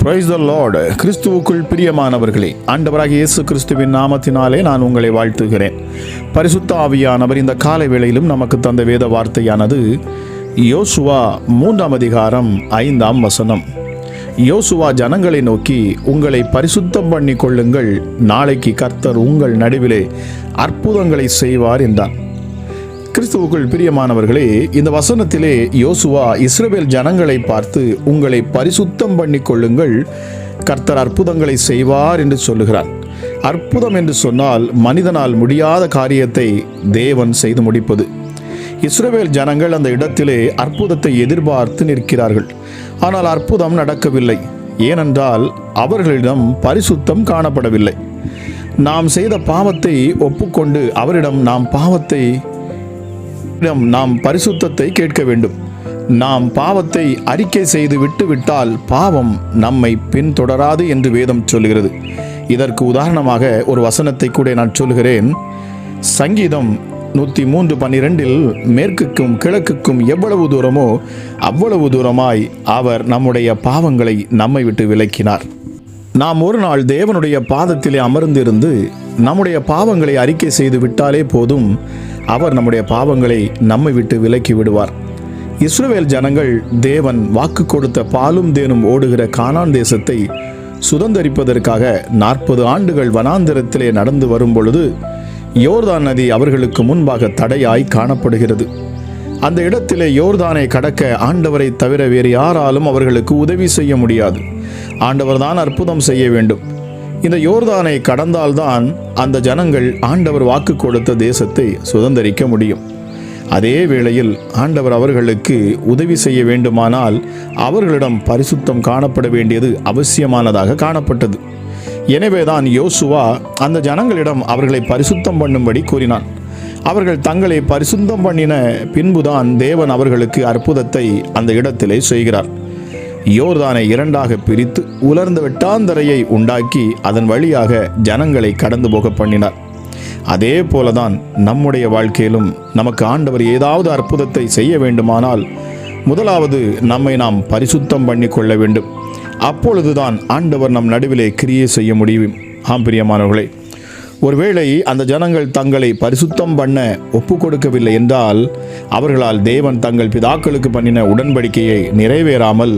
Praise the Lord. கிறிஸ்துவுக்குள் பிரியமானவர்களே, ஆண்டவராகிய இயேசு கிறிஸ்துவின் நாமத்தினாலே நான் உங்களை வாழ்த்துகிறேன். பரிசுத்த ஆவியானவர் இந்த காலை வேளையிலும் நமக்கு தந்த வேத வார்த்தையானது யோசுவா 3 அதிகாரம் 5 யோசுவா ஜனங்களை நோக்கி, உங்களை பரிசுத்தம் பண்ணி கொள்ளுங்கள், நாளைக்கு கர்த்தர் உங்கள் நடுவிலே அற்புதங்களை செய்வார் என்றார். கிறிஸ்துவுக்குள் பிரியமானவர்களே, இந்த வசனத்திலே யோசுவா இஸ்ரவேல் ஜனங்களை பார்த்து, உங்களை பரிசுத்தம் பண்ணி கொள்ளுங்கள், கர்த்தர் அற்புதங்களை செய்வார் என்று சொல்லுகிறார். அற்புதம் என்று சொன்னால் மனிதனால் முடியாத காரியத்தை தேவன் செய்து முடிப்பது. இஸ்ரவேல் ஜனங்கள் அந்த இடத்திலே அற்புதத்தை எதிர்பார்த்து நிற்கிறார்கள். ஆனால் அற்புதம் நடக்கவில்லை. ஏனென்றால் அவர்களிடம் பரிசுத்தம் காணப்படவில்லை. நாம் செய்த பாவத்தை ஒப்புக்கொண்டு அவரிடம் நாம் பரிசுத்தத்தை கேட்க வேண்டும். நாம் பாவத்தை அறிக்கை செய்து விட்டுவிட்டால் பாவம் நம்மை பின்தொடராது என்று வேதம் சொல்கிறது. இதற்கு உதாரணமாக ஒரு வசனத்தை கூட நான் சொல்கிறேன். சங்கீதம் 103:12 மேற்குக்கும் கிழக்குக்கும் எவ்வளவு தூரமோ அவ்வளவு தூரமாய் அவர் நம்முடைய பாவங்களை நம்மை விட்டு விலக்கினார். நாம் ஒரு நாள் தேவனுடைய பாதத்திலே அமர்ந்திருந்து நம்முடைய பாவங்களை அறிக்கை செய்து விட்டாலே போதும், அவர் நம்முடைய பாவங்களை நம்மை விட்டு விலக்கி விடுவார். இஸ்ரவேல் ஜனங்கள் தேவன் வாக்கு கொடுத்த பாலும் தேனும் ஓடுகிற கானான் தேசத்தை சுதந்தரிப்பதற்காக 40 ஆண்டுகள் வனாந்திரத்திலே நடந்து வரும் பொழுது யோர்தான் நதி அவர்களுக்கு முன்பாக தடையாய் காணப்படுகிறது. அந்த இடத்திலே யோர்தானை கடக்க ஆண்டவரை தவிர வேறு யாராலும் அவர்களுக்கு உதவி செய்ய முடியாது. ஆண்டவர் தான் அற்புதம் செய்ய வேண்டும். இந்த யோர்தானை கடந்தால்தான் அந்த ஜனங்கள் ஆண்டவர் வாக்கு கொடுத்த தேசத்தை சுதந்தரிக்க முடியும். அதே வேளையில் ஆண்டவர் அவர்களுக்கு உதவி செய்ய வேண்டுமானால் அவர்களிடம் பரிசுத்தம் காணப்பட வேண்டியது அவசியமானதாக காணப்பட்டது. எனவேதான் யோசுவா அந்த ஜனங்களிடம் அவர்களை பரிசுத்தம் பண்ணும்படி கூறினான். அவர்கள் தங்களை பரிசுத்தம் பண்ணின பின்புதான் தேவன் அவர்களுக்கு அற்புதத்தை அந்த இடத்திலே செய்கிறார். யோர்தானை 2ஆக பிரித்து உலர்ந்த வெட்டாந்தரையை உண்டாக்கி அதன் வழியாக ஜனங்களை கடந்து போக பண்ணினார். அதே போலதான் நம்முடைய வாழ்க்கையிலும் நமக்கு ஆண்டவர் ஏதாவது அற்புதத்தை செய்ய வேண்டுமானால் முதலாவது நம்மை நாம் பரிசுத்தம் பண்ணி கொள்ள வேண்டும். அப்பொழுதுதான் ஆண்டவர் நம் நடுவிலே கிரியை செய்ய முடியும். பிரியமானவர்களே, ஒருவேளை அந்த ஜனங்கள் தங்களை பரிசுத்தம் பண்ண ஒப்பு கொடுக்கவில்லை என்றால் அவர்களால் தேவன் தங்கள் பிதாக்களுக்கு பண்ணின உடன்படிக்கையை நிறைவேறாமல்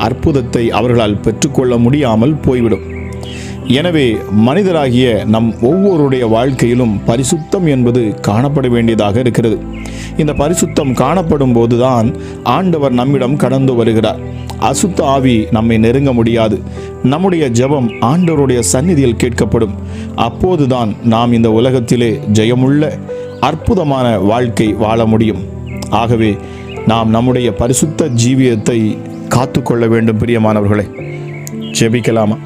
அற்புதத்தை அவர்களால் பெற்றுக்கொள்ள முடியாமல் போய்விடும். எனவே மனிதராகிய நம் ஒவ்வொருடைய வாழ்க்கையிலும் பரிசுத்தம் என்பது காணப்பட வேண்டியதாக இருக்கிறது. இந்த பரிசுத்தம் காணப்படும் போதுதான் ஆண்டவர் நம்மிடம் கடந்து வருகிறார். அசுத்த ஆவி நம்மை நெருங்க முடியாது. நம்முடைய ஜெபம் ஆண்டவருடைய சந்நிதியில் கேட்கப்படும். அப்போதுதான் நாம் இந்த உலகத்திலே ஜெயமுள்ள அற்புதமான வாழ்க்கை வாழ முடியும். ஆகவே நாம் நம்முடைய பரிசுத்த ஜீவியத்தை காத்துக்கொள்ள வேண்டும். பிரியமானவர்களே, ஜெபிக்கலாமா?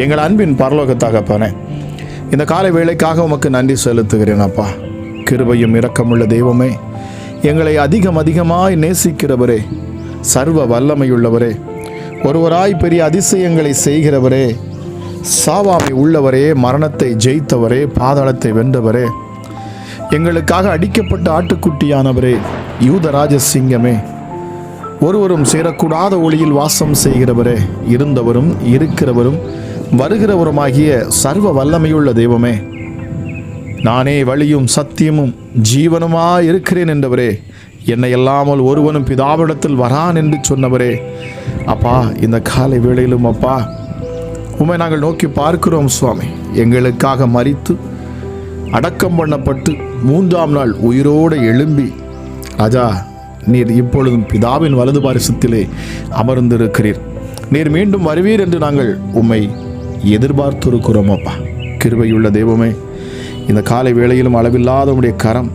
எங்கள் அன்பின் பரலோக தகப்பனே, இந்த காலை வேளைக்காக உமக்கு நன்றி செலுத்துகிறேன் அப்பா. கிருபையும் இரக்கமுள்ள தெய்வமே, எங்களை அதிகமாய் நேசிக்கிறவரே, சர்வ வல்லமையுள்ளவரே, ஒருவராய் பெரிய அதிசயங்களை செய்கிறவரே, சாவாமை உள்ளவரே, மரணத்தை ஜெயித்தவரே, பாதாளத்தை வென்றவரே, எங்களுக்காக அடிக்கப்பட்ட ஆட்டுக்குட்டியானவரே, யூதராஜ சிங்கமே, ஒருவரும் சேரக்கூடாத ஒளியில் வாசம் செய்கிறவரே, இருந்தவரும் இருக்கிறவரும் வருகிறவருமாகிய சர்வ வல்லமையுள்ள தெய்வமே, நானே வழியும் சத்தியமும் ஜீவனுமாய் இருக்கிறேன் என்றவரே, என்னை இல்லாமல் ஒருவனும் பிதாவிடத்தில் வரான் என்று சொன்னவரே, அப்பா, இந்த காலை வேளையிலும் அப்பா உம்மை நாங்கள் நோக்கி பார்க்கிறோம் சுவாமி. எங்களுக்காக மரித்து அடக்கம் பண்ணப்பட்டு 3ஆம் நாள் உயிரோடு எழும்பி ராஜா, நீர் இப்பொழுதும் பிதாவின் வலது பாரிசத்திலே அமர்ந்திருக்கிறீர். நீர் மீண்டும் வருவீர் என்று நாங்கள் உம்மை எதிர்பார்த்திருக்கிறோம் அப்பா. கிருபையுள்ள தெய்வமே, இந்த காலை வேளையிலும் அளவில்லாத உம்முடைய கரம்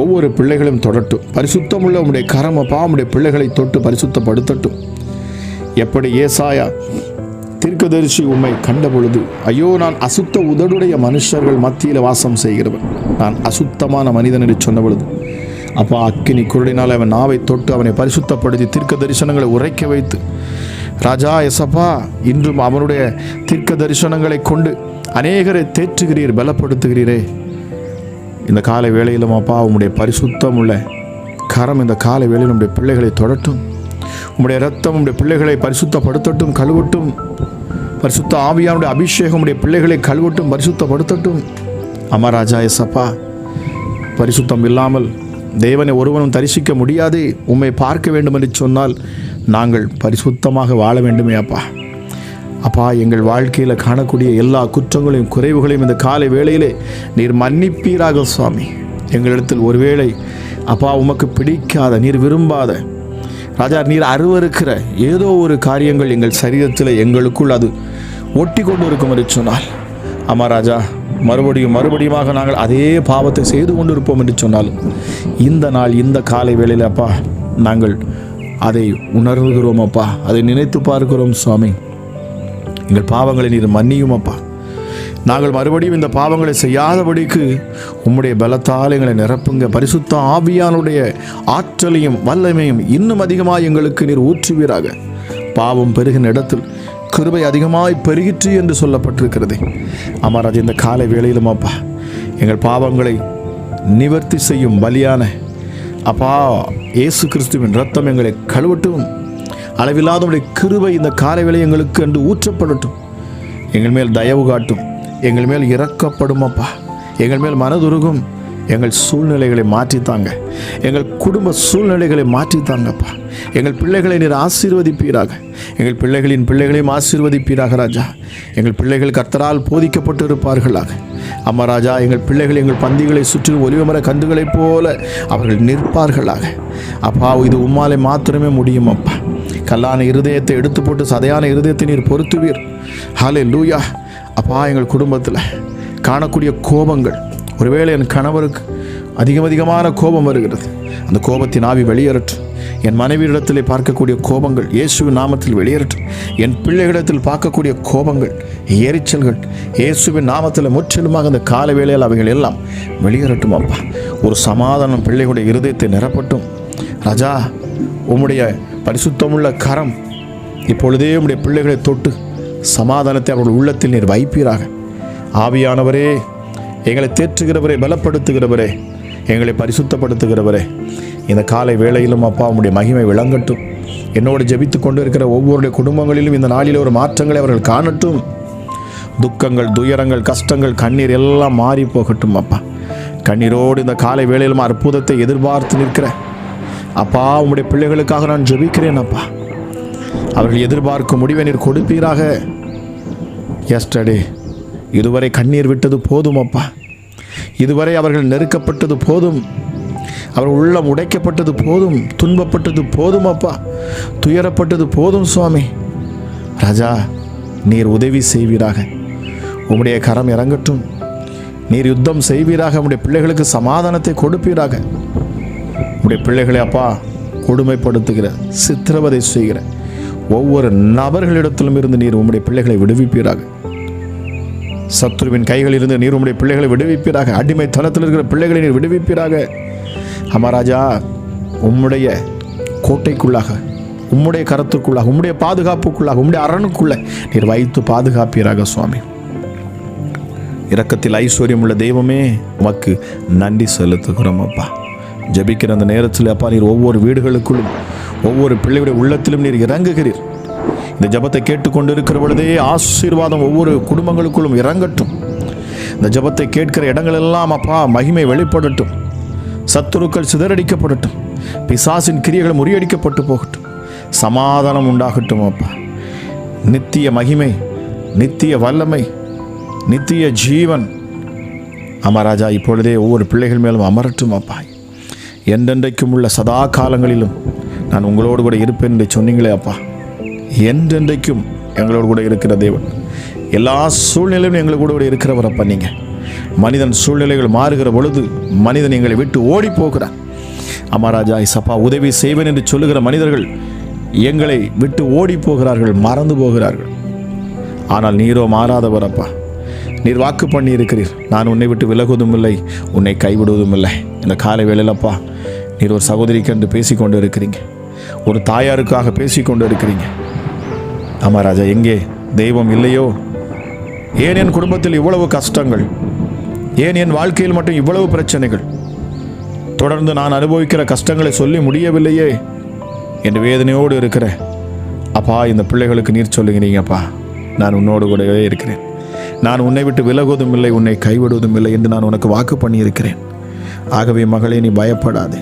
ஒவ்வொரு பிள்ளைகளையும் தொடட்டும். பரிசுத்தமுள்ள உம்முடைய கரம் அப்பா உம்முடைய பிள்ளைகளை தொட்டு பரிசுத்தப்படுத்தட்டும். எப்படி ஏசாயா தீர்க்கதரிசி உம்மை கண்ட பொழுது, ஐயோ, நான் அசுத்த உதடுடைய மனுஷர்கள் மத்தியில் வாசம் செய்கிறவன், நான் அசுத்தமான மனிதன் என்று சொன்ன பொழுது அப்பா அக்கினி குருடினால் அவன் நாவை தொட்டு அவனை பரிசுத்தப்படுத்தி தீர்க்க தரிசனங்களை உரைக்க வைத்து ராஜா எசப்பா, இன்றும் அவனுடைய தீர்க்க தரிசனங்களை கொண்டு அநேகரை தேற்றுகிறீர், பலப்படுத்துகிறீரே. இந்த காலை வேளையிலும் அப்பா உம்முடைய பரிசுத்தம் உள்ள கரம் இந்த காலை வேளையில் நம்முடைய பிள்ளைகளை தொடட்டும். உம்முடைய இரத்தம் உம்முடைய பிள்ளைகளை பரிசுத்தப்படுத்தட்டும், கழுவட்டும். பரிசுத்த ஆவியானுடைய அபிஷேகம் உடைய பிள்ளைகளை கழுவட்டும், பரிசுத்தப்படுத்தட்டும். அமராஜா எசப்பா, பரிசுத்தம் இல்லாமல் தேவனை ஒருவனும் தரிசிக்க முடியாது. உம்மை பார்க்க வேண்டும் என்று சொன்னால் நாங்கள் பரிசுத்தமாக வாழ வேண்டுமே அப்பா. அப்பா, எங்கள் வாழ்க்கையில் காணக்கூடிய எல்லா குற்றங்களையும் குறைவுகளையும் இந்த காலை வேளையிலே நீர் மன்னிப்பீராக சுவாமி. எங்களிடத்தில் ஒருவேளை அப்பா உமக்கு பிடிக்காத, நீர் விரும்பாத, ராஜா நீர் அருவருக்கிற ஏதோ ஒரு காரியங்கள் எங்கள் சரீரத்தில் எங்களுக்குள் அது ஒட்டி கொண்டு இருக்கும் என்று சொன்னால், ஆமாம் ராஜா, மறுபடியுமாக நாங்கள் அதே பாவத்தை செய்து கொண்டிருப்போம் என்று சொன்னாலும் இந்த நாள் இந்த காலை வேளையில் அப்பா நாங்கள் அதை உணர்கிறோம் அப்பா, அதை நினைத்து பார்க்கிறோம் சுவாமி. எங்கள் பாவங்களை நீர் மன்னியும் அப்பா. நாங்கள் மறுபடியும் இந்த பாவங்களை செய்யாதபடிக்கு உம்முடைய பலத்தால் எங்களை நிரப்புங்க. பரிசுத்த ஆவியானுடைய ஆற்றலையும் வல்லமையும் இன்னும் அதிகமாக எங்களுக்கு நீர் ஊற்றுவீராக. பாவம் பெருகின இடத்தில் கிருபை அதிகமாய் பெருகிற்று என்று சொல்லப்பட்டிருக்கிறது. அமராஜ், இந்த காலை வேளையிலும் அப்பா எங்கள் பாவங்களை நிவர்த்தி செய்யும் பலியான அப்பா இயேசு கிறிஸ்துவின் இரத்தம் எங்களை கழுவட்டும். அளவில்லாதவருடைய கிருபை இந்த காலை வேளை எங்களுக்கு என்று ஊற்றப்படட்டும். எங்கள் மேல் தயவு காட்டும், எங்கள் மேல் இரக்கப்படும் அப்பா. எங்கள் மேல் மனதுருகும். எங்கள் சூழ்நிலைகளை மாற்றித்தாங்க, எங்கள் குடும்ப சூழ்நிலைகளை மாற்றித்தாங்கப்பா. எங்கள் பிள்ளைகளை நீர் ஆசீர்வதிப்பீராக. எங்கள் பிள்ளைகளின் பிள்ளைகளையும் ஆசீர்வதிப்பீராக ராஜா. எங்கள் பிள்ளைகள் கர்த்தரால் போதிக்கப்பட்டு இருப்பார்களாக. அம்மா ராஜா, எங்கள் பிள்ளைகள் எங்கள் பந்திகளை சுற்றிலும் ஒலிவமர கன்றுகளைப் போல அவர்கள் நிற்பார்களாக. அப்பா, இது உம்மாலே மாத்திரமே முடியும் அப்பா. கல்லான இருதயத்தை எடுத்து போட்டு சதையான இருதயத்தை நீர் பொறுத்துவீர். ஹல்லேலூயா. அப்பா, எங்கள் குடும்பத்தில் காணக்கூடிய கோபங்கள், ஒருவேளை என் கணவருக்கு அதிகமான கோபம் வருகிறது, அந்த கோபத்தின் ஆவி வெளியேறட்டும். என் மனைவியிடத்திலே பார்க்கக்கூடிய கோபங்கள் இயேசுவின் நாமத்தில் வெளியேறட்டும். என் பிள்ளைகளிடத்தில் பார்க்கக்கூடிய கோபங்கள், எரிச்சல்கள் இயேசுவின் நாமத்தில் முற்றிலுமாக அந்த கால வேளையில் அவைகள் எல்லாம் வெளியேறட்டும் அப்பா. ஒரு சமாதானம் பிள்ளைகளுடைய இருதயத்தை நிரப்பட்டும் ராஜா. உம்முடைய பரிசுத்தமுள்ள கரம் இப்பொழுதே உம்முடைய பிள்ளைகளை தொட்டு சமாதானத்தை அவர்கள் உள்ளத்தில் நீர் வைப்பீராக. ஆவியானவரே, எங்களை தேற்றுகிறவரே, பலப்படுத்துகிறவரே, எங்களை பரிசுத்தப்படுத்துகிறவரே, இந்த காலை வேளையிலும் அப்பா உம்முடைய மகிமை விளங்கட்டும். என்னோடு ஜெபித்து கொண்டு இருக்கிற ஒவ்வொருடைய குடும்பங்களிலும் இந்த நாளில் ஒரு மாற்றங்களை அவர்கள் காணட்டும். துக்கங்கள், துயரங்கள், கஷ்டங்கள், கண்ணீர் எல்லாம் மாறி போகட்டும் அப்பா. கண்ணீரோடு இந்த காலை வேளையிலும் அற்புதத்தை எதிர்பார்த்து நிற்கிற அப்பா உம்முடைய பிள்ளைகளுக்காக நான் ஜெபிக்கிறேன் அப்பா. அவர்கள் எதிர்பார்க்கும் முடிவை நீர் கொடுப்பீராக. எஸ்டர்டே இதுவரை கண்ணீர் விட்டது போதும் அப்பா. இதுவரை அவர்கள் நெருக்கப்பட்டது போதும், அவர்கள் உள்ளம் உடைக்கப்பட்டது போதும், துன்பப்பட்டது போதும் அப்பா, துயரப்பட்டது போதும் சுவாமி. ராஜா, நீர் உதவி செய்வீராக. உம்முடைய கரம் இறங்கட்டும். நீர் யுத்தம் செய்வீராக. உம்முடைய பிள்ளைகளுக்கு சமாதானத்தை கொடுப்பீராக. உம்முடைய பிள்ளைகளை அப்பா கொடுமைப்படுத்துகிற, சித்திரவதை செய்கிற ஒவ்வொரு நபர்களிடத்திலும் இருந்து நீர் உம்முடைய பிள்ளைகளை விடுவிப்பீராக. சத்துருவின் கைகளில் இருந்து நீர் உம்முடைய பிள்ளைகளை விடுவிப்பீராக. அடிமை தளத்தில் இருக்கிற பிள்ளைகளை நீர் விடுவிப்பீராக. அமராஜா, உம்முடைய கோட்டைக்குள்ளாக, உம்முடைய கரத்துக்குள்ளாக, உம்முடைய பாதுகாப்புக்குள்ளாக, உம்முடைய அரணுக்குள்ள நீர் வைத்து பாதுகாப்பீராக சுவாமி. இரக்கத்தில் ஐஸ்வர்யம் உள்ள தெய்வமே, உமக்கு நன்றி செலுத்துகிறோம் அப்பா. ஜெபிக்கிற அந்த நேரத்தில் அப்பா நீர் ஒவ்வொரு வீடுகளுக்குள்ளும் ஒவ்வொரு பிள்ளைகளுடைய உள்ளத்திலும் நீர் இறங்குகிறீர். இந்த ஜெபத்தை கேட்டுக்கொண்டு இருக்கிற பொழுதே ஆசீர்வாதம் ஒவ்வொரு குடும்பங்களுக்குள்ளும் இறங்கட்டும். இந்த ஜெபத்தை கேட்கிற இடங்களெல்லாம் அப்பா மகிமை வெளிப்படட்டும். சத்துருக்கள் சிதறடிக்கப்படட்டும். பிசாசின் கிரியைகள் முறியடிக்கப்பட்டு போகட்டும். சமாதானம் உண்டாகட்டும் அப்பா. நித்திய மகிமை, நித்திய வல்லமை, நித்திய ஜீவன் அமராஜா இப்பொழுதே ஒவ்வொரு பிள்ளைகள் மேலும் அமரட்டும் அப்பா. என்றென்றைக்கும் உள்ள சதா காலங்களிலும் நான் உங்களோடு கூட இருப்பேன் என்று சொன்னீங்களே அப்பா. என்றென்றைக்கும் எங்களோடு கூட இருக்கிற தேவன், எல்லா சூழ்நிலையிலும் எங்களோடு கூட இருக்கிறவர் அப்பா. நீங்கள் மனிதன் சூழ்நிலைகள் மாறுகிற பொழுது மனிதன் எங்களை விட்டு ஓடி போகிறான். அமராஜா இசப்பா, உதவி செய்வேன் என்று சொல்லுகிற மனிதர்கள் எங்களை விட்டு ஓடி போகிறார்கள், மறந்து போகிறார்கள். ஆனால் நீரோ மாறாதவர் அப்பா. நீர் வாக்கு பண்ணி இருக்கிறீர், நான் உன்னை விட்டு விலகுவதும் இல்லை, உன்னை கைவிடுவதும் இல்லை. இந்த காலை வேளையிலப்பா நீர் ஒரு சகோதரிக்கு என்று பேசிக்கொண்டு இருக்கிறீங்க, ஒரு தாயாருக்காக பேசிக்கொண்டு இருக்கிறீங்க. அமராஜா, எங்கே தெய்வம் இல்லையோ? ஏன் என் குடும்பத்தில் இவ்வளவு கஷ்டங்கள்? ஏன் என் வாழ்க்கையில் மட்டும் இவ்வளவு பிரச்சனைகள்? தொடர்ந்து நான் அனுபவிக்கிற கஷ்டங்களை சொல்லி முடியவில்லையே என் வேதனையோடு இருக்கிற அப்பா இந்த பிள்ளைகளுக்கு நீர் சொல்லுகிறீங்கப்பா, நான் உன்னோடு கூடவே இருக்கிறேன், நான் உன்னை விட்டு விலகுவதும் இல்லை, உன்னை கைவிடுவதும் இல்லை என்று நான் உனக்கு வாக்கு பண்ணியிருக்கிறேன். ஆகவே மகளே, நீ பயப்படாதே,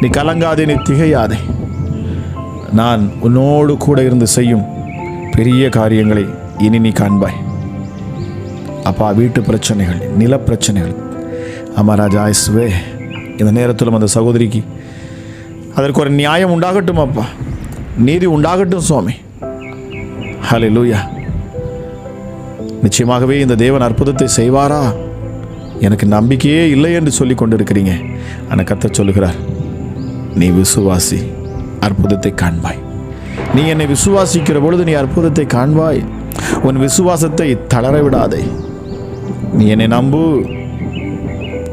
நீ கலங்காதே, நீ திகையாதே. நான் உன்னோடு கூட இருந்து செய்யும் பெரிய காரியங்களை இனி நீ காண்பாய். அப்பா, வீட்டு பிரச்சனைகள், நில பிரச்சனைகள், அமராஜா இயேசுவே, இந்த நேரத்திலும் அந்த சகோதரிக்கு அதற்கு ஒரு நியாயம் உண்டாகட்டும் அப்பா, நீதி உண்டாகட்டும் சுவாமி. ஹல்லேலூயா. நிச்சயமாகவே இந்த தேவன் அற்புதத்தை செய்வாரா? எனக்கு நம்பிக்கையே இல்லை என்று சொல்லி கொண்டிருக்கிறீங்க. ஆனால் கர்த்தர் சொல்லுகிறார், நீ விசுவாசி, அற்புதத்தை காண்பாய். நீ என்னை விசுவாசிக்கிற பொழுது நீ அற்புதத்தை காண்பாய். உன் விசுவாசத்தை தளர விடாதே. நீ என்னை நம்பு,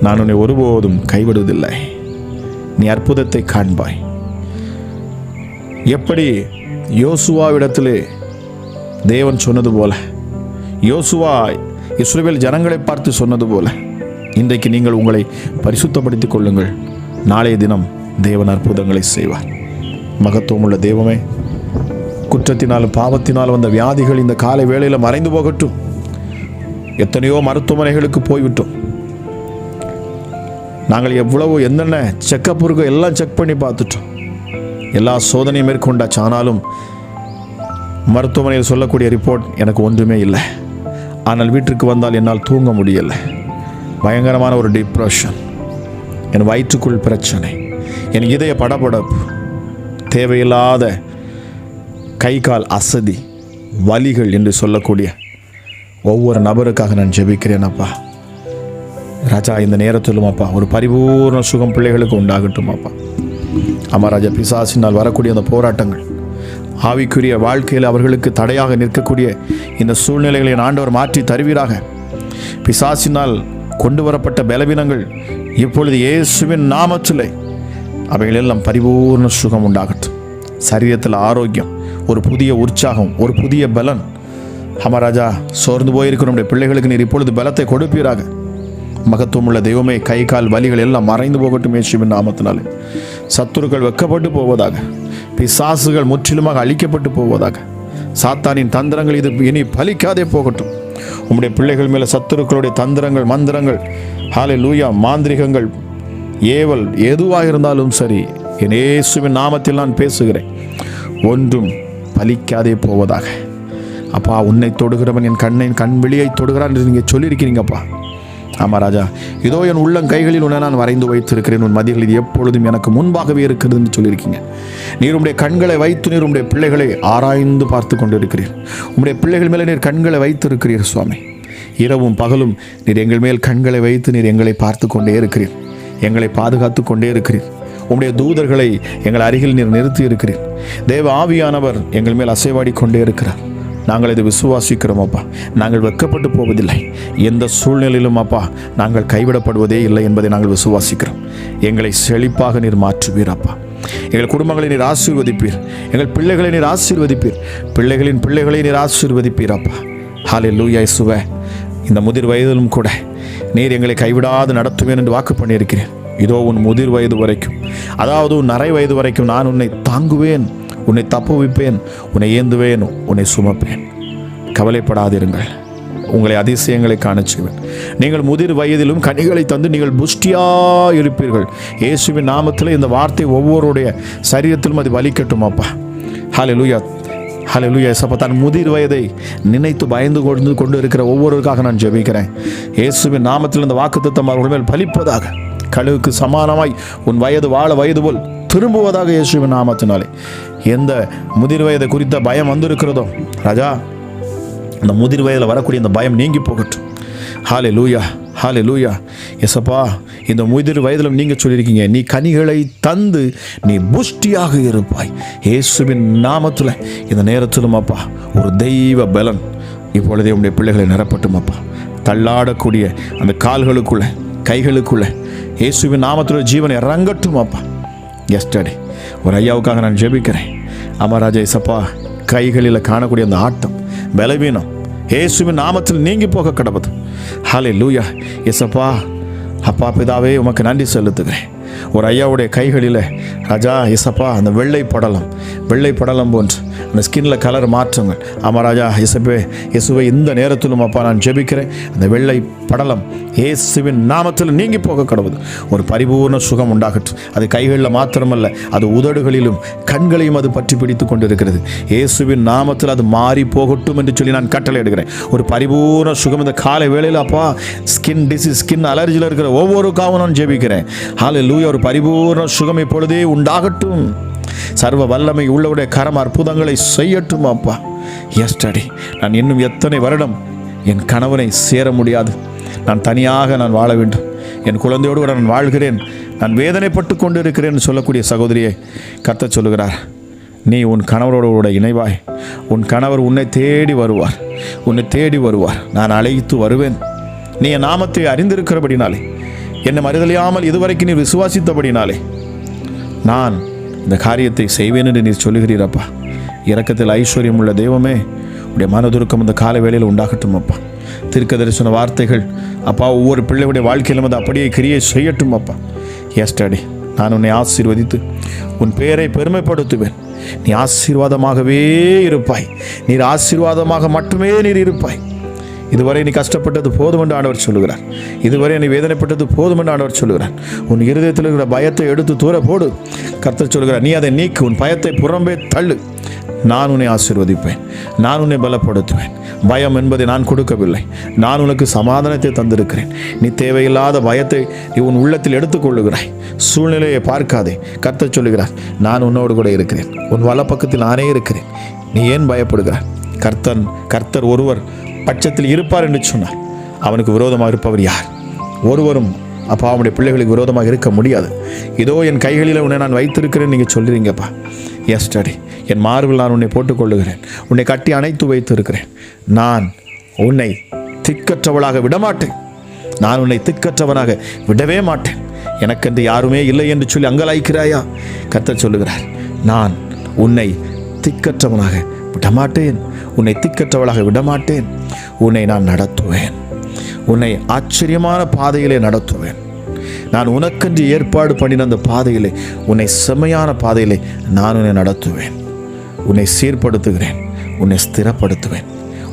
நான் உன்னை ஒருபோதும் கைவிடுவதில்லை. நீ அற்புதத்தை காண்பாய். எப்படி யோசுவாவிடத்திலே தேவன் சொன்னது போல, யோசுவா இஸ்ரவேல் ஜனங்களை பார்த்து சொன்னது போல, இன்றைக்கு நீங்கள் உங்களை பரிசுத்தப்படுத்திக் கொள்ளுங்கள். நாளைய தினம் தேவன் அற்புதங்களை செய்வார். மகத்துவமுள்ள தெய்வமே, குற்றத்தினாலும் பாவத்தினால் வந்த வியாதிகள் இந்த காலை வேளையில் மறைந்து போகட்டும். எத்தனையோ மருத்துவமனைகளுக்கு போய்விட்டோம். நாங்கள் எவ்வளவு என்னென்ன செக்கப் இருக்கோ எல்லாம் செக் பண்ணி பார்த்துட்டோம். எல்லா சோதனையும் மேற்கொண்டாச்சு. ஆனாலும் மருத்துவமனையில் சொல்லக்கூடிய ரிப்போர்ட் எனக்கு ஒன்றுமே இல்லை. ஆனால் வீட்டிற்கு வந்தால் என்னால் தூங்க முடியலை. பயங்கரமான ஒரு டிப்ரெஷன், என் வயிற்றுக்குள் பிரச்சனை, என் இதய படபடப்பு, தேவையில்லாத கை கால் அசதி, வலிகள் என்று சொல்லக்கூடிய ஒவ்வொரு நபருக்காக நான் ஜெபிக்கிறேன் அப்பா. ராஜா, இந்த நேரத்திலும் அப்பா ஒரு பரிபூர்ண சுகம் பிள்ளைகளுக்கு உண்டாகட்டும் அப்பா. ஆமாம் ராஜா, பிசாசினால் வரக்கூடிய அந்த போராட்டங்கள், ஆவிக்குரிய வாழ்க்கையில் அவர்களுக்கு தடையாக நிற்கக்கூடிய இந்த சூழ்நிலைகளை ஆண்டவர் மாற்றி தருவீராக. பிசாசினால் கொண்டு வரப்பட்ட பலவீனங்கள் இப்பொழுது இயேசுவின் நாமத்திலே அவைகளெல்லாம் பரிபூர்ண சுகம் உண்டாகட்டும். சரீரத்தில் ஆரோக்கியம், ஒரு புதிய உற்சாகம், ஒரு புதிய பலன். ஹமராஜா, சோர்ந்து போயிருக்கிற நம்முடைய பிள்ளைகளுக்கு நீர் இப்பொழுது பலத்தை கொடுப்பீராக. மகத்துவமுள்ள தெய்வமே, கை கால் வலிகள் எல்லாம் மறைந்து போகட்டும் இயேசுவின் நாமத்தினாலே. சத்துருக்கள் வெக்கப்பட்டு போவதாக, பிசாசுகள் முற்றிலுமாக அழிக்கப்பட்டு போவதாக. சாத்தானின் தந்திரங்கள் இது இனி பலிக்காதே போகட்டும். உம்முடைய பிள்ளைகள் மேலே சத்துருக்களுடைய தந்திரங்கள், மந்திரங்கள், ஹல்லேலூயா, மாந்திரிகங்கள், ஏவல் எதுவாக இருந்தாலும் சரி, என் இயேசுவின் நாமத்தில் நான் பேசுகிறேன், ஒன்றும் பலிக்காதே போவதாக. அப்பா, உன்னை தொடுகிறவன் என் கண் வெளியை தொடுகிறான் என்று நீங்கள் சொல்லியிருக்கிறீங்கப்பா. ஆமாம் ராஜா, இதோ என் உள்ளங்கைகளில் உன்னை நான் வரைந்து வைத்திருக்கிறேன், உன் மதிகள் இது எப்பொழுதும் எனக்கு முன்பாகவே இருக்கிறதுன்னு சொல்லியிருக்கீங்க. நீர் உம்முடைய கண்களை வைத்து நீர் உம்முடைய பிள்ளைகளை ஆராய்ந்து பார்த்து கொண்டு இருக்கிறீர். உம்முடைய பிள்ளைகள் மேலே நீர் கண்களை வைத்திருக்கிறீர் சுவாமி. இரவும் பகலும் நீர் எங்கள் மேல் கண்களை வைத்து நீர் எங்களை பார்த்து கொண்டே இருக்கிறீர், எங்களை பாதுகாத்து கொண்டே இருக்கிறீர். உம்முடைய தூதர்களை எங்கள் அருகில் நீர் நிறுத்தி இருக்கிறீர். தேவ ஆவியானவர் எங்கள் மேல் அசைவாடி கொண்டே இருக்கிறார். நாங்கள் இதை விசுவாசிக்கிறோம் அப்பா. நாங்கள் வெட்கப்பட்டு போவதில்லை. எந்த சூழ்நிலையிலும் அப்பா நாங்கள் கைவிடப்படுவதே இல்லை என்பதை நாங்கள் விசுவாசிக்கிறோம். எங்களை செழிப்பாக நீர் மாற்றுவீர் அப்பா. எங்கள் குடும்பங்களை நீர் ஆசீர்வதிப்பீர். எங்கள் பிள்ளைகளை நீர் ஆசீர்வதிப்பீர். பிள்ளைகளின் பிள்ளைகளை நீர் ஆசீர்வதிப்பீர் அப்பா. ஹல்லேலூயா இயேசுவே. இந்த முதிர் வயதிலும் கூட நீர் எங்களை கைவிடாது நடத்துவேன் என்று வாக்கு பண்ணியிருக்கிறேன். இதோ உன் முதிர் வயது வரைக்கும், அதாவது உன் அரை வயது வரைக்கும் நான் உன்னை தாங்குவேன், உன்னை தப்புவிப்பேன், உன்னை ஏந்துவேன், உன்னை சுமப்பேன். கவலைப்படாதிருங்கள், உங்களை அதிசயங்களை காணச் செய்வேன். நீங்கள் முதிர் வயதிலும் கனிகளை தந்து நீங்கள் புஷ்டியாக இருப்பீர்கள். இயேசுவின் நாமத்தில் இந்த வார்த்தை ஒவ்வொருடைய சரீரத்திலும் அது வலிக்கட்டும் அப்பா. ஹல்லேலூயா, ஹல்லேலூயா. சப்பா, தான் முதிர் வயதை நினைத்து பயந்து கொண்டு இருக்கிற ஒவ்வொருவருக்காக நான் ஜெபிக்கிறேன். இயேசுவின் நாமத்தில் இந்த வாக்குத்தத்தம் அவர்கள் மேல் பலிப்பதாக. கழுவுக்கு சமானமாய் உன் வயது வாழ வயது போல் திரும்புவதாக இயேசுவின் நாமத்தினாலே. எந்த முதிர் வயதை குறித்த பயம் வந்திருக்கிறதோ ராஜா, அந்த முதிர் வயதில் வரக்கூடிய இந்த பயம் நீங்கி போகட்டும். ஹல்லேலூயா, ஹல்லேலூயா. எசப்பா, இந்த முதிர் வயதிலும் நீங்கள் சொல்லியிருக்கீங்க, நீ கனிகளை தந்து நீ புஷ்டியாக இருப்பாய். இயேசுவின் நாமத்தில் இந்த நேரத்திலும் அப்பா ஒரு தெய்வ பலன் இப்பொழுதே உடைய பிள்ளைகளை நிரப்பட்டும் அப்பா. தள்ளாடக்கூடிய அந்த கால்களுக்குள்ள, கைகளுக்குள்ள இயேசுவின் நாமத்தில் ஜீவனை இறங்கட்டும் அப்பா. எஸ்டர்டே ஒரு ஐயாவுக்காக நான் ஜெபிக்கிறேன். அமராஜா இசப்பா, கைகளில் காணக்கூடிய அந்த ஆட்டம், பலவீனம் இயேசுவின் நாமத்தில் நீங்கி போக கடவுது. ஹல்லேலூயா இயேசப்பா. அப்பா பிதாவே, உமக்கு நன்றி செலுத்துகிறேன். ஒரு ஐயாவுடைய கைகளில் ராஜா இசப்பா அந்த வெள்ளை படலம் போன்று அந்த ஸ்கின்னில் கலர் மாற்றங்கள். ஆமாம் ராஜா இயேசுவை இந்த நேரத்திலும் அப்பா நான் ஜெபிக்கிறேன், அந்த வெள்ளை படலம் இயேசுவின் நாமத்தில் நீங்கி போக கடவுது. ஒரு பரிபூர்ண சுகம் உண்டாகட்டும். அது கைகளில் மாத்திரமல்ல, அது உதடுகளிலும் கண்களையும் அது பற்றி பிடித்து கொண்டிருக்கிறது. இயேசுவின் நாமத்தில் அது மாறி போகட்டும் என்று சொல்லி நான் கட்டளை எடுக்கிறேன். ஒரு பரிபூர்ண சுகம் இந்த காலை வேளையில் அப்பா ஸ்கின் டிசீஸ், ஸ்கின் அலர்ஜியில் இருக்கிற ஒவ்வொருக்காகவும் நான் ஜெபிக்கிறேன். ஹல்லேலூயா. ஒரு பரிபூர்ண சுகம் இப்பொழுதே உண்டாகட்டும். சர்வ வல்லமை உள்ளவருடைய கரம் அற்புதங்களை செய்யட்டும் அப்பா. எஸ்டடி நான் இன்னும் எத்தனை வருடம் என் கணவனை சேர முடியாது, நான் தனியாக நான் வாழ வேண்டும், என் குழந்தையோடு கூட நான் வாழ்கிறேன், நான் வேதனைப்பட்டு கொண்டு இருக்கிறேன் சொல்லக்கூடிய சகோதரியை கர்த்தர் சொல்லுகிறார், நீ உன் கணவரோடு கூட இணைவாய். உன் கணவர் உன்னை தேடி வருவார். நான் அழைத்து வருவேன். நீ என் நாமத்தை அறிந்திருக்கிறபடினாலே, என்னை மறுதலியாமல் இதுவரைக்கும் நீ விசுவாசித்தபடினாலே நான் இந்த காரியத்தை செய்வேன் என்று நீர் சொல்லுகிறீரப்பா. இரக்கத்தில் ஐஸ்வர்யம் உள்ள தெய்வமே, உடைய மனதுருக்கம் இந்த கால வேளையில் உண்டாகட்டும் அப்பா. தீர்க்க தரிசன வார்த்தைகள் அப்பா ஒவ்வொரு பிள்ளையுடைய வாழ்க்கையிலும் அது அப்படியே கிரியை செய்யட்டும் அப்பா. எஸ்டடி நான் உன்னை ஆசீர்வதித்து உன் பெயரை பெருமைப்படுத்துவேன். நீ ஆசீர்வாதமாகவே இருப்பாய். நீர் ஆசீர்வாதமாக மட்டுமே நீர் இருப்பாய். இதுவரை நீ கஷ்டப்பட்டது போதும் என்று ஆண்டவர் சொல்லுகிறார். இதுவரை நீ வேதனைப்பட்டது போதும் என்று ஆண்டவர் சொல்லுகிறார். உன் இருதயத்தில் இருக்கிற பயத்தை எடுத்து தூர போடு. கர்த்தர் சொல்லுகிறார், நீ அதை நீக்கு, உன் பயத்தை புறம்பே தள்ளு. நான் உன்னை ஆசீர்வதிப்பேன், நான் உன்னை பலப்படுத்துவேன். பயம் என்பதை நான் கொடுக்கவில்லை, நான் உனக்கு சமாதானத்தை தந்திருக்கிறேன். நீ தேவையில்லாத பயத்தை நீ உன் உள்ளத்தில் எடுத்துக்கொள்ளுகிறாய். சூழ்நிலையை பார்க்காதே. கர்த்தர் சொல்லுகிறார், நான் உன்னோடு கூட இருக்கிறேன், உன் வலப்பக்கத்தில் நானே இருக்கிறேன். நீ ஏன் பயப்படுகிறாய்? கர்த்தர் ஒருவர் பட்சத்தில் இருப்பார் என்று சொன்னார். அவனுக்கு விரோதமாக இருப்பவர் யார்? ஒருவரும் அப்பா அவனுடைய பிள்ளைகளுக்கு விரோதமாக இருக்க முடியாது. இதோ என் கைகளில் உன்னை நான் வைத்திருக்கிறேன் நீங்கள் சொல்லுறீங்கப்பா. எஸ்டடி என் மார்பில் நான் உன்னை போட்டுக்கொள்ளுகிறேன், உன்னை கட்டி அணைத்து வைத்திருக்கிறேன். நான் உன்னை திக்கற்றவளாக விடமாட்டேன். நான் உன்னை திக்கற்றவனாக விடவே மாட்டேன். எனக்கென்று யாருமே இல்லை என்று சொல்லி அங்கலாய்க்கிறாயா? கர்த்தர் சொல்லுகிறார், நான் உன்னை திக்கற்றவனாக விடமாட்டேன், உன்னை திக்கற்றவளாக விடமாட்டேன். உன்னை நான் நடத்துவேன், உன்னை ஆச்சரியமான பாதையிலே நடத்துவேன். நான் உனக்கென்று ஏற்பாடு பண்ணின அந்த பாதையிலே, உன்னை செம்மையான பாதையிலே நான் உன்னை நடத்துவேன். உன்னை சீர்படுத்துகிறேன், உன்னை ஸ்திரப்படுத்துவேன்,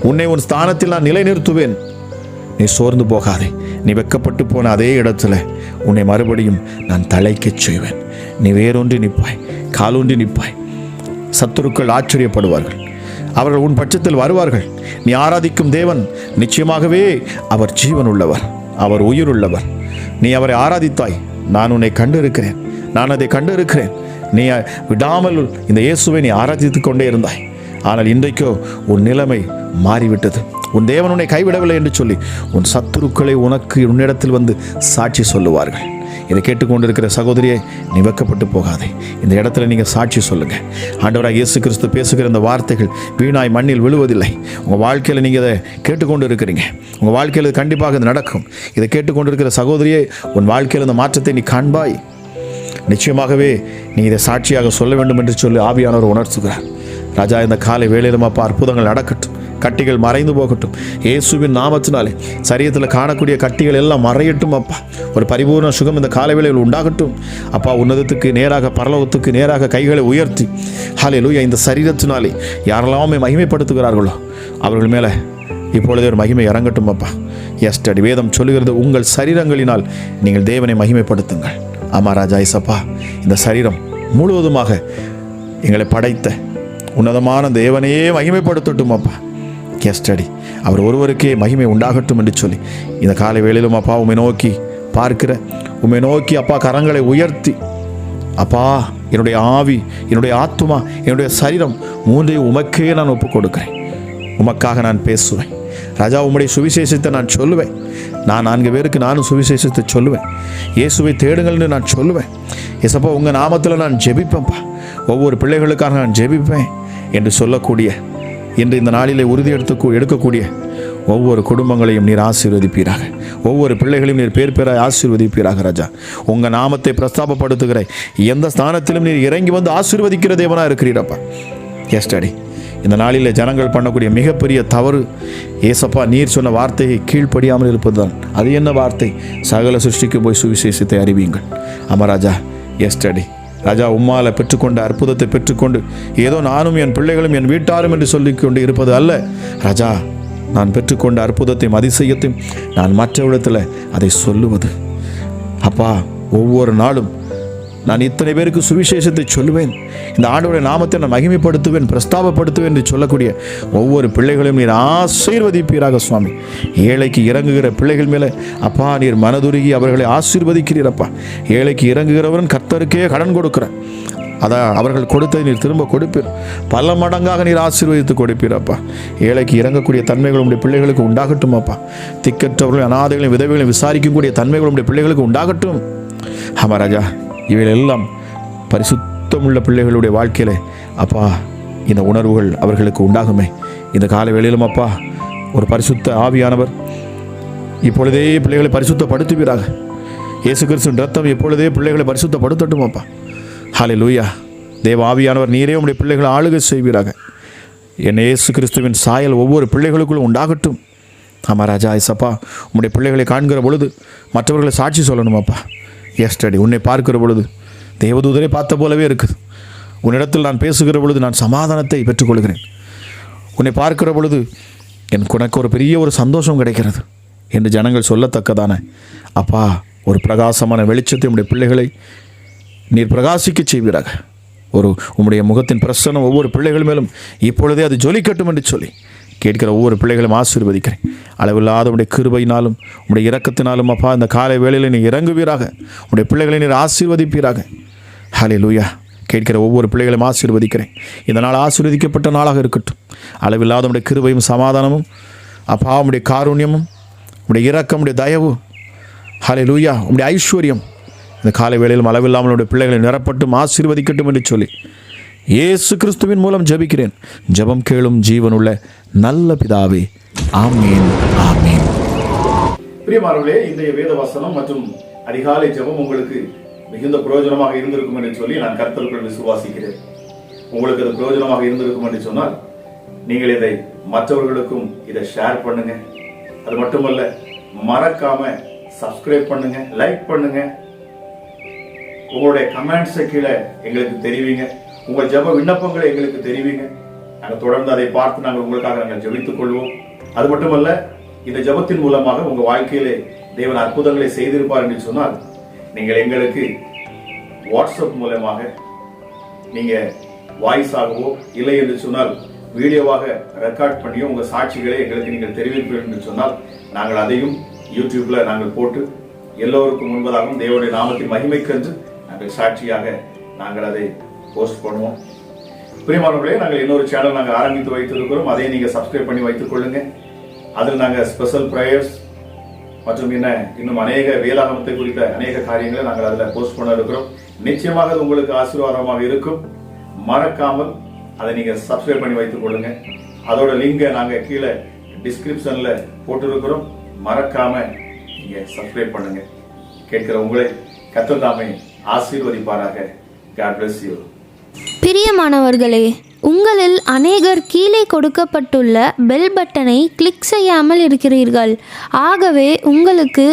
உன்னை உன் ஸ்தானத்தில் நான் நிலைநிறுத்துவேன். நீ சோர்ந்து போகாதே. நீ வெக்கப்பட்டு போன அதே இடத்துல உன்னை மறுபடியும் நான் தழைக்கச் செய்வேன். நீ வேரொன்றி நிற்பாய், காலூன்றி நிற்பாய். சத்துருக்கள் ஆச்சரியப்படுவார்கள், அவர்கள் உன் பட்சத்தில் வருவார்கள். நீ ஆராதிக்கும் தேவன் நிச்சயமாகவே அவர் ஜீவன் உள்ளவர், அவர் உயிர் உள்ளவர். நீ அவரை ஆராதித்தாய், நான் உன்னை கண்டு இருக்கிறேன், நான் அதை கண்டு இருக்கிறேன். நீ விடாமல் இந்த இயேசுவை நீ ஆராதித்து கொண்டே இருந்தாய். ஆனால் இன்றைக்கோ உன் நிலைமை மாறிவிட்டது. உன் தேவன் உன்னை கைவிடவில்லை என்று சொல்லி உன் சத்துருக்களை உனக்கு உன்னிடத்தில் வந்து சாட்சி சொல்லுவார்கள். இதை கேட்டுக்கொண்டிருக்கிற சகோதரியை, நீ வெக்கப்பட்டு போகாதே. இந்த இடத்துல நீங்கள் சாட்சி சொல்லுங்கள். ஆண்டவராக இயேசு கிறிஸ்து பேசுகிற இந்த வார்த்தைகள் வீணாய் மண்ணில் விழுவதில்லை. உங்கள் வாழ்க்கையில் நீங்கள் இதை கேட்டுக்கொண்டு இருக்கிறீங்க. உங்கள் வாழ்க்கையில் இது கண்டிப்பாக இது நடக்கும். இதை கேட்டுக்கொண்டிருக்கிற சகோதரியை, உன் வாழ்க்கையில் இந்த மாற்றத்தை நீ காண்பாய். நிச்சயமாகவே நீ இதை சாட்சியாக சொல்ல வேண்டும் என்று சொல்லி ஆவியானவர் உணர்த்துகிறார். ராஜா, இந்த காலை வேளையிலும் அப்பா அற்புதங்கள் நடக்கட்டும், கட்டிகள் மறைந்து போகட்டும். இயேசுவின் நாமத்தினாலே சரீரத்தில் காணக்கூடிய கட்டிகள் எல்லாம் மறையட்டும் அப்பா. ஒரு பரிபூர்ண சுகம் இந்த காலவேளையில் உண்டாகட்டும் அப்பா. உன்னதத்துக்கு நேராக, பரலோகத்துக்கு நேராக கைகளை உயர்த்தி ஹல்லேலூயா, இந்த சரீரத்தினாலே யாரெல்லாமே மகிமைப்படுத்துகிறார்களோ அவர்கள் மேலே இப்பொழுதே ஒரு மகிமை இறங்கட்டும் அப்பா. எஸ்டடி வேதம் சொல்லுகிறது, உங்கள் சரீரங்களினால் நீங்கள் தேவனை மகிமைப்படுத்துங்கள். ஆமா ராஜா இசப்பா, இந்த சரீரம் முழுவதுமாக எங்களை படைத்த உன்னதமான தேவனையே மகிமைப்படுத்தட்டும் அப்பா. எஸ்டடி அவர் ஒருவருக்கே மகிமை உண்டாகட்டும் என்று சொல்லி இந்த காலை வேளையிலும் அப்பா உம்மை நோக்கி பார்க்கிற, உம்மை நோக்கி அப்பா கரங்களை உயர்த்தி, அப்பா என்னுடைய ஆவி, என்னுடைய ஆத்துமா, என்னுடைய சரீரம் மூன்றையும் உமக்கே நான் ஒப்புக் கொடுக்கிறேன். உமக்காக நான் பேசுவேன் ராஜா. உம்முடைய சுவிசேஷத்தை நான் சொல்லுவேன். நான் 4 பேருக்கு நானும் சுவிசேஷத்தை சொல்லுவேன். இயேசுவை தேடுங்கள்னு நான் சொல்லுவேன். ஏசப்பா உங்கள் நாமத்தில் நான் ஜெபிப்பேன்ப்பா. ஒவ்வொரு பிள்ளைகளுக்காக நான் ஜெபிப்பேன் என்று சொல்லக்கூடிய, இன்று இந்த நாளிலே உறுதி எடுக்கக்கூடிய ஒவ்வொரு குடும்பங்களையும் நீர் ஆசீர்வதிப்பீராக. ஒவ்வொரு பிள்ளைகளையும் நீர் பேர் பேராய் ஆசீர்வதிப்பீராக ராஜா. உங்கள் நாமத்தை பிரஸ்தாபப்படுத்துகிற எந்த ஸ்தானத்திலும் நீர் இறங்கி வந்து ஆசீர்வதிக்கிற தேவனாக இருக்கிறீரப்பா. எஸ்டடி இந்த நாளில் ஜனங்கள் பண்ணக்கூடிய மிகப்பெரிய தவறு, ஏசப்பா நீர் சொன்ன வார்த்தையை கீழ்ப்படியாமல் இருப்பதுதான். அது என்ன வார்த்தை? சகல சிருஷ்டிக்கு போய் சுவிசேஷத்தை அறிவியுங்கள். ஆமாம் ராஜா, எஸ்டடி ராஜா, உம்மால பெற்றுக்கொண்ட அற்புதத்தை பெற்றுக்கொண்டு ஏதோ நானும் என் பிள்ளைகளும் என் வீட்டாரும் என்று சொல்லிக்கொண்டு இருப்பது அல்ல ராஜா. நான் பெற்றுக்கொண்ட அற்புதத்தையும் அதிசயத்தையும் நான் மற்றவிடத்தில் அதை சொல்லுவது. அப்பா, ஒவ்வொரு நாளும் நான் இத்தனை பேருக்கு சுவிசேஷத்தை சொல்லுவேன், இந்த ஆண்டவருடைய நாமத்தை நான் மகிமைப்படுத்துவேன், பிரஸ்தாபப்படுத்துவேன் என்று சொல்லக்கூடிய ஒவ்வொரு பிள்ளைகளையும் நீர் ஆசீர்வதிப்பீராக சுவாமி. ஏழைக்கு இறங்குகிற பிள்ளைகள் மேலே அப்பா நீர் மனதுருகி அவர்களை ஆசீர்வதிக்கிறீரப்பா. ஏழைக்கு இறங்குகிறவன் கர்த்தருக்கே கடன் கொடுக்குறேன், அதான் அவர்கள் கொடுத்ததை நீர் திரும்ப கொடுப்பீர், பல மடங்காக நீர் ஆசீர்வதித்து கொடுப்பீரப்பா. ஏழைக்கு இறங்கக்கூடிய தன்மைகள் உடைய பிள்ளைகளுக்கு உண்டாகட்டும் அப்பா. திக்கற்றவர்களும் அனாதைகளையும் விதவைகளையும் விசாரிக்கக்கூடிய தன்மைகள் உடைய பிள்ளைகளுக்கு உண்டாகட்டும். ஆமாம் ராஜா, இவைகளெல்லாம் பரிசுத்தமுள்ள பிள்ளைகளுடைய வாழ்க்கையில் அப்பா இந்த உணர்வுகள் அவர்களுக்கு உண்டாகுமே. இந்த கால வேளையிலும் அப்பா ஒரு பரிசுத்த ஆவியானவர் இப்பொழுதே பிள்ளைகளை பரிசுத்தப்படுத்துவீராக. இயேசு கிறிஸ்துவின் ரத்தம் இப்பொழுதே பிள்ளைகளை பரிசுத்தப்படுத்தட்டும் அப்பா. ஹல்லேலூயா. தேவ ஆவியானவர் நீரே உடைய பிள்ளைகளை ஆளுகை செய்வீராக. என் இயேசு கிறிஸ்துவின் சாயல் ஒவ்வொரு பிள்ளைகளுக்குள்ளும் உண்டாகட்டும். ஆமாம் ராஜா, ஏசப்பா உம்முடைய பிள்ளைகளை காண்கிற பொழுது மற்றவர்களை சாட்சி சொல்லணுமாப்பா. எஸ்டடி உன்னை பார்க்கிற பொழுது தேவதூதரை பார்த்த போலவே இருக்குது. உன்னிடத்தில் நான் பேசுகிற பொழுது நான் சமாதானத்தை பெற்றுக்கொள்கிறேன். உன்னை பார்க்கிற பொழுது எனக்கு ஒரு பெரிய ஒரு சந்தோஷம் கிடைக்கிறது என்று ஜனங்கள் சொல்லத்தக்கதான அப்பா ஒரு பிரகாசமான வெளிச்சத்தை உம்முடைய பிள்ளைகளை நீர் பிரகாசிக்க செய்வீராக. உம்முடைய முகத்தின் பிரசன்னம் ஒவ்வொரு பிள்ளைகள் மேலும் இப்பொழுதே அது ஜொலிக்கட்டும் என்று சொல்லி கேட்கிற ஒவ்வொரு பிள்ளைகளும் ஆசீர்வதிக்கிறேன். அளவில்லாத உடைய கிருபையினாலும் உடைய இரக்கத்தினாலும் அப்பா இந்த காலை வேளையில் நீ இறங்குவீராக. உடைய பிள்ளைகளை நீர் ஆசீர்வதிப்பீராக. ஹல்லேலூயா. கேட்கிற ஒவ்வொரு பிள்ளைகளும் ஆசீர்வதிக்கிறேன். இந்த நாள் ஆசீர்வதிக்கப்பட்ட நாளாக இருக்கட்டும். அளவில்லாத உடைய கிருபையும் சமாதானமும் அப்பா உடைய காருண்யமும் உடைய இரக்கம் உடைய தயவு ஹல்லேலூயா உடைய ஐஸ்வர்யம் இந்த காலை வேளையிலும் அளவில்லாமல் உடைய பிள்ளைகளை நிரப்பட்டும் ஆசீர்வதிக்கட்டும் என்று சொல்லி இயேசு கிறிஸ்துவின் மூலம் ஜெபிக்கிறேன். ஜெபம் கேளும் ஜீவனுள்ள நல்ல பிதாவே, ஆமீன், ஆமீன். பிரியமானவர்களே, இன்றைய வேத வசனம் மற்றும் அதிகாலை ஜெபம் உங்களுக்கு மிகுந்த பிரயோஜனமாக இருந்திருக்கும் என்று சொல்லி நான் கர்த்தருக்குள் விசுவாசிக்கிறேன். உங்களுக்கு அது பிரயோஜனமாக இருந்திருக்கும் என்று சொன்னால் நீங்கள் இதை மற்றவர்களுக்கும் இதை ஷேர் பண்ணுங்க. அது மட்டுமல்ல, மறக்காம சப்ஸ்கிரைப் பண்ணுங்க, லைக் பண்ணுங்க, உங்களுடைய கமெண்ட்ஸை கீழே எங்களுக்கு தெரிவிங்க, உங்கள் ஜெப விண்ணப்பங்களை எங்களுக்கு தெரிவிங்க. நாங்கள் தொடர்ந்து அதை பார்த்து நாங்கள் உங்களுக்காக நாங்கள் ஜெபித்துக் கொள்வோம். அது மட்டுமல்ல, இந்த ஜெபத்தின் மூலமாக உங்கள் வாழ்க்கையிலே தேவன் அற்புதங்களை செய்திருப்பார் என்று சொன்னால் நீங்கள் எங்களுக்கு வாட்ஸ்அப் மூலமாக நீங்கள் வாய்ஸாகவோ இல்லை என்று சொன்னால் வீடியோவாக ரெக்கார்ட் பண்ணியோ உங்கள் சாட்சிகளை எங்களுக்கு நீங்கள் தெரிவிப்பீர்கள் என்று சொன்னால் நாங்கள் அதையும் யூடியூப்ல நாங்கள் போட்டு எல்லோருக்கும் முன்பதாகவும் தேவனுடைய நாமத்தின் மகிமைக்கென்று நாங்கள் சாட்சியாக நாங்கள் அதை போஸ்ட் பண்ணுவோம். பிரியமானவர்களே, நாங்கள் இன்னொரு சேனல் நாங்கள் ஆரம்பித்து வைத்திருக்கிறோம். அதை நீங்கள் சப்ஸ்கிரைப் பண்ணி வைத்துக் கொள்ளுங்க. அதில் நாங்கள் ஸ்பெஷல் ப்ரேயர்ஸ் மற்றும் இன்னும் அநேக வேதாகமத்தை குறித்த அநேக காரியங்களை நாங்கள் அதில் போஸ்ட் பண்ண இருக்கிறோம். நிச்சயமாக அது உங்களுக்கு ஆசீர்வாதமாக இருக்கும். மறக்காமல் அதை நீங்கள் சப்ஸ்கிரைப் பண்ணி வைத்துக் கொள்ளுங்க. அதோட லிங்கை நாங்கள் கீழே டிஸ்கிரிப்ஷன்ல போட்டிருக்கிறோம். மறக்காம நீங்க சப்ஸ்கிரைப் பண்ணுங்க. கேட்கிற உங்களை கர்த்தர் தாமே ஆசீர்வதிப்பாராக. God bless you. பிரியமானவர்களே, உங்களில் அநேகர் கீழே கொடுக்கப்பட்டுள்ள பெல் பட்டனை கிளிக் செய்யாமல் இருக்கிறீர்கள். ஆகவே உங்களுக்கு